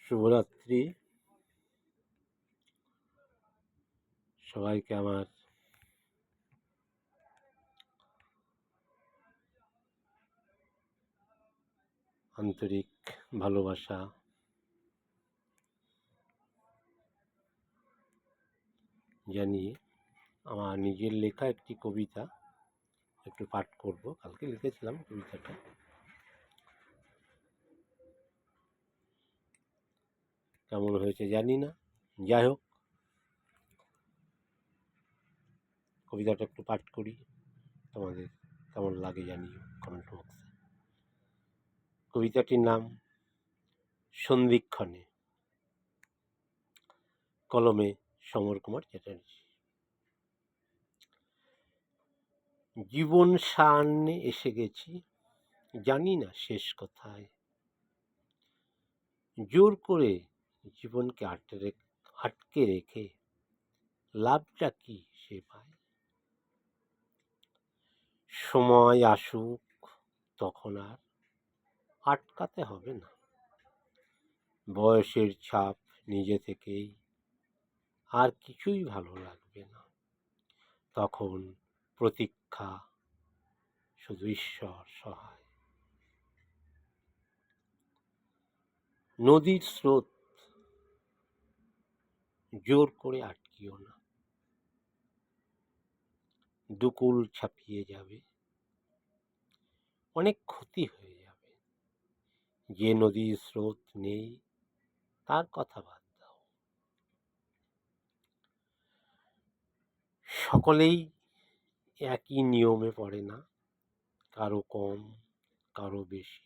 শুভরাত্রি। সবাইকে আমার আন্তরিক ভালোবাসা জানিয়ে আমার নিজের লেখা একটি কবিতা একটু পাঠ করব। কালকে লিখেছিলাম কবিতাটা। কেমন হয়েছে জানি না, যাই হোক কবিতাটা একটু পাঠ করি, তোমাদের কেমন লাগে জানিও কমেন্ট বক্সে। কবিতাটির নাম সন্ধিক্ষণে, কলমে সমর কুমার চ্যাটার্জি। জীবন সামনে এসে গেছি, জানি না শেষ কোথায়। জোর করে জীবনকে আটকে রেখে লাভটা কি সে পায়? সময় আসুক তখন আর আটকাতে হবে না। বয়সের ছাপ নিজে থেকেই আর কিছুই ভালো লাগবে না। তখন প্রতীক্ষা শুধু ঈশ্বর সহায়। নদীর স্রোত জোর করে আটকিও না, দুকুল ছাপিয়ে যাবে, অনেক ক্ষতি হয়ে যাবে। যে নদীর স্রোত নেই তার কথা বাদ দাও। সকলেই একই নিয়মে পড়ে না, কারো কম কারো বেশি।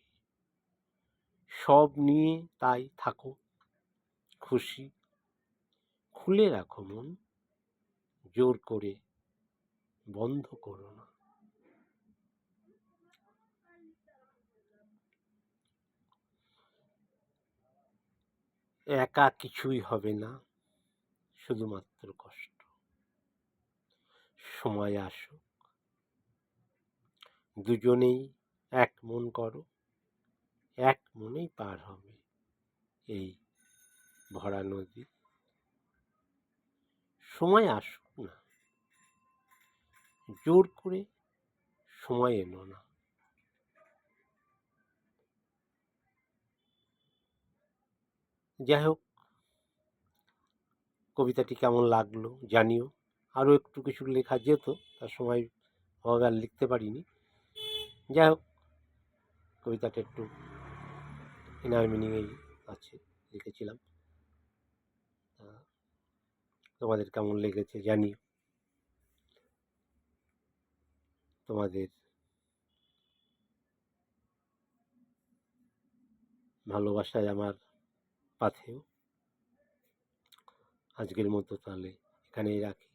সব নিয়ে তাই থাকো খুশি, খুলে রাখো মন, জোর করে বন্ধ করো না। একা কিছুই হবে না, শুধুমাত্র কষ্ট। সময় আসুক, দুজনেই এক মন করো, এক মনেই পার হবে এই ভরা নদী। সময় আসুক না, জোর করে সময় এনো না। যাই হোক, কবিতাটি কেমন লাগলো জানিও। আরও একটু কিছু লেখা যেত, তার সময় অভাবে আর লিখতে পারিনি। যাই হোক, কবিতাটা একটু ইনার মিনিংয়েই আছে, লিখেছিলাম। তোমাদের কেমন লেগেছে জানিও। তোমাদের ভালোবাসায় আমার পাথেয়। আজকের মতো তাহলে এখানেই রাখি।